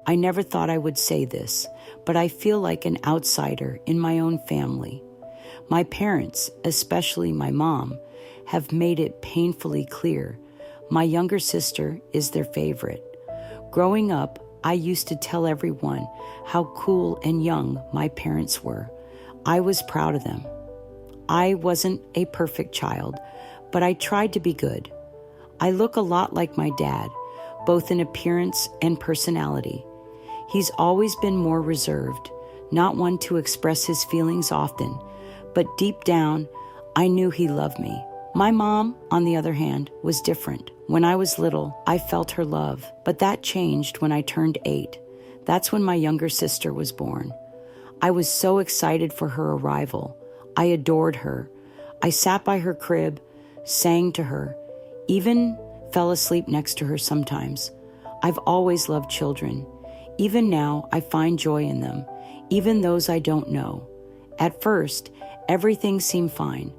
I never thought I would say this, but I feel like an outsider in my own family. My parents, especially my mom, have made it painfully clear my younger sister is their favorite. Growing up, I used to tell everyone how cool and young my parents were. I was proud of them. I wasn't a perfect child, but I tried to be good. I look a lot like my dad, both in appearance and personality. He's always been more reserved, not one to express his feelings often, but deep down, I knew he loved me. My mom, on the other hand, was different. When I was little, I felt her love, but that changed when I turned 8. That's when my younger sister was born. I was so excited for her arrival. I adored her. I sat by her crib, sang to her, even fell asleep next to her sometimes. I've always loved children. Even now, I find joy in them, even those I don't know. At first, everything seemed fine.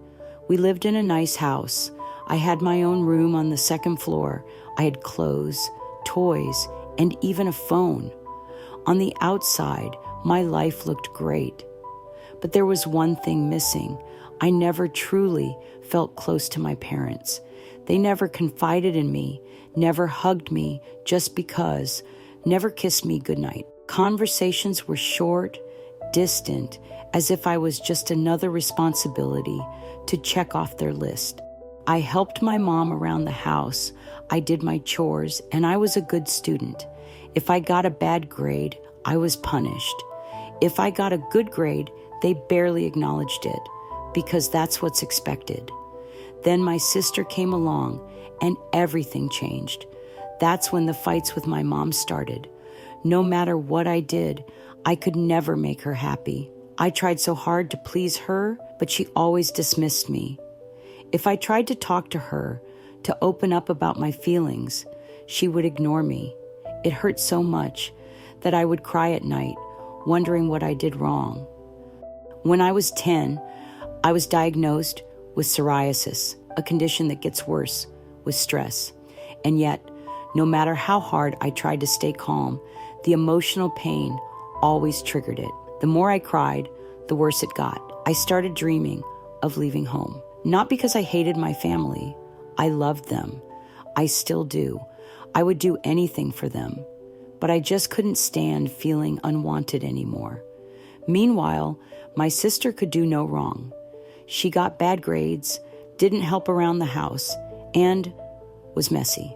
We lived in a nice house. I had my own room on the second floor. I had clothes, toys, and even a phone. On the outside, my life looked great. But there was one thing missing. I never truly felt close to my parents. They never confided in me, never hugged me just because, never kissed me goodnight. Conversations were short, distant, as if I was just another responsibility to check off their list. I helped my mom around the house. I did my chores, and I was a good student. If I got a bad grade, I was punished. If I got a good grade, they barely acknowledged it, because that's what's expected. Then my sister came along, and everything changed. That's when the fights with my mom started. No matter what I did, I could never make her happy. I tried so hard to please her, but she always dismissed me. If I tried to talk to her, to open up about my feelings, she would ignore me. It hurt so much that I would cry at night, wondering what I did wrong. When I was 10, I was diagnosed with psoriasis, a condition that gets worse with stress. And yet, no matter how hard I tried to stay calm, the emotional pain always triggered it. The more I cried, the worse it got. I started dreaming of leaving home. Not because I hated my family. I loved them. I still do. I would do anything for them. But I just couldn't stand feeling unwanted anymore. Meanwhile, my sister could do no wrong. She got bad grades, didn't help around the house, and was messy.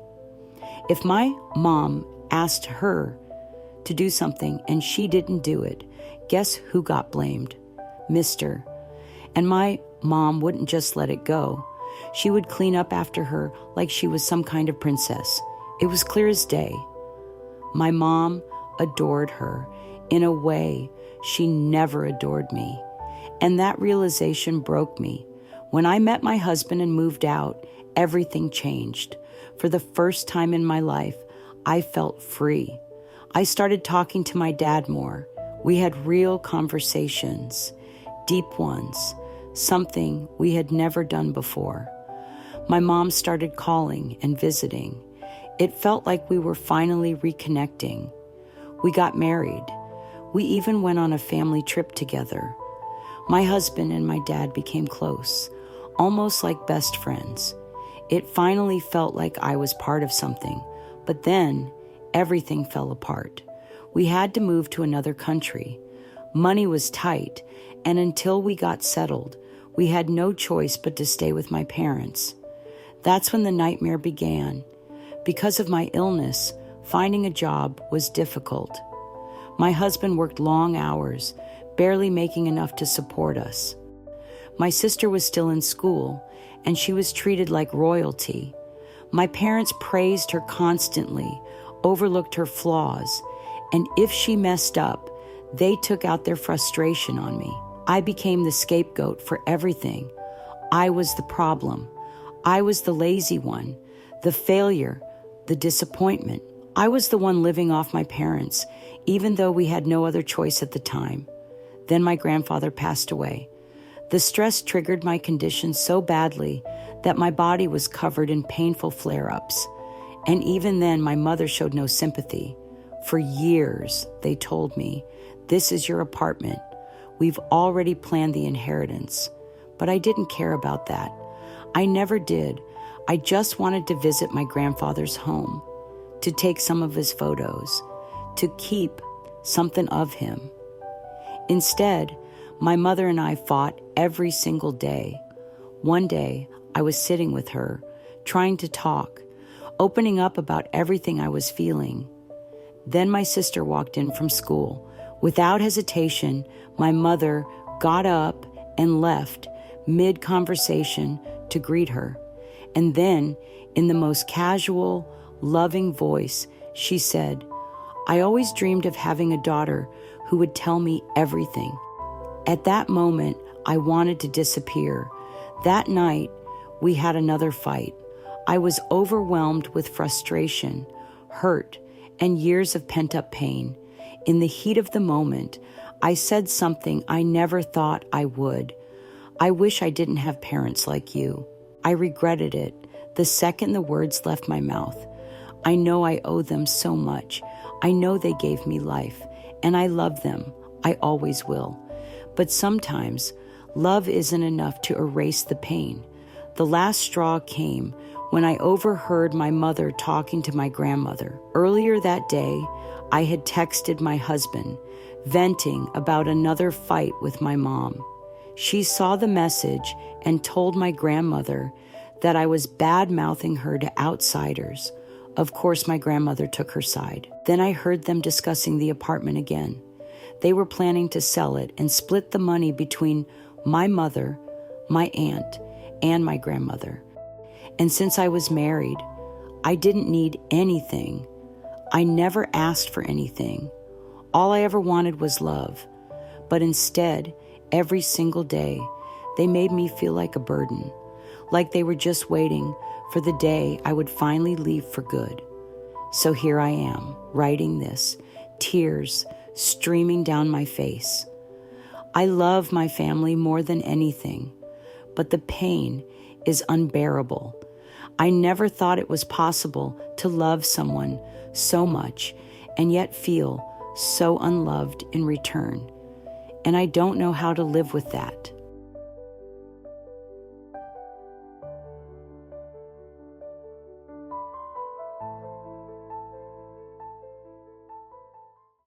If my mom asked her to do something and she didn't do it, guess who got blamed? Mister. And my mom wouldn't just let it go. She would clean up after her like she was some kind of princess. It was clear as day. My mom adored her in a way she never adored me. And that realization broke me. When I met my husband and moved out, everything changed. For the first time in my life, I felt free. I started talking to my dad more. We had real conversations, deep ones, something we had never done before. My mom started calling and visiting. It felt like we were finally reconnecting. We got married. We even went on a family trip together. My husband and my dad became close, almost like best friends. It finally felt like I was part of something, but then everything fell apart. We had to move to another country. Money was tight, and until we got settled, we had no choice but to stay with my parents. That's when the nightmare began. Because of my illness, finding a job was difficult. My husband worked long hours, barely making enough to support us. My sister was still in school, and she was treated like royalty. My parents praised her constantly, overlooked her flaws, and if she messed up, they took out their frustration on me. I became the scapegoat for everything. I was the problem. I was the lazy one, the failure, the disappointment. I was the one living off my parents, even though we had no other choice at the time. Then my grandfather passed away. The stress triggered my condition so badly that my body was covered in painful flare-ups. And even then, my mother showed no sympathy. For years, they told me, "This is your apartment. We've already planned the inheritance." But I didn't care about that. I never did. I just wanted to visit my grandfather's home, to take some of his photos, to keep something of him. Instead, my mother and I fought every single day. One day, I was sitting with her, trying to talk, opening up about everything I was feeling. Then my sister walked in from school. Without hesitation, my mother got up and left mid-conversation to greet her. And then, in the most casual, loving voice, she said, "I always dreamed of having a daughter who would tell me everything." At that moment, I wanted to disappear. That night, we had another fight. I was overwhelmed with frustration, hurt, and years of pent-up pain. In the heat of the moment, I said something I never thought I would. "I wish I didn't have parents like you." I regretted it the second the words left my mouth. I know I owe them so much. I know they gave me life, and I love them. I always will. But sometimes, love isn't enough to erase the pain. The last straw came when I overheard my mother talking to my grandmother. Earlier that day, I had texted my husband, venting about another fight with my mom. She saw the message and told my grandmother that I was bad-mouthing her to outsiders. Of course, my grandmother took her side. Then I heard them discussing the apartment again. They were planning to sell it and split the money between my mother, my aunt, and my grandmother. And since I was married, I didn't need anything. I never asked for anything. All I ever wanted was love. But instead, every single day, they made me feel like a burden, like they were just waiting for the day I would finally leave for good. So here I am, writing this, tears streaming down my face. I love my family more than anything, but the pain is unbearable. I never thought it was possible to love someone so much and yet feel so unloved in return. And I don't know how to live with that.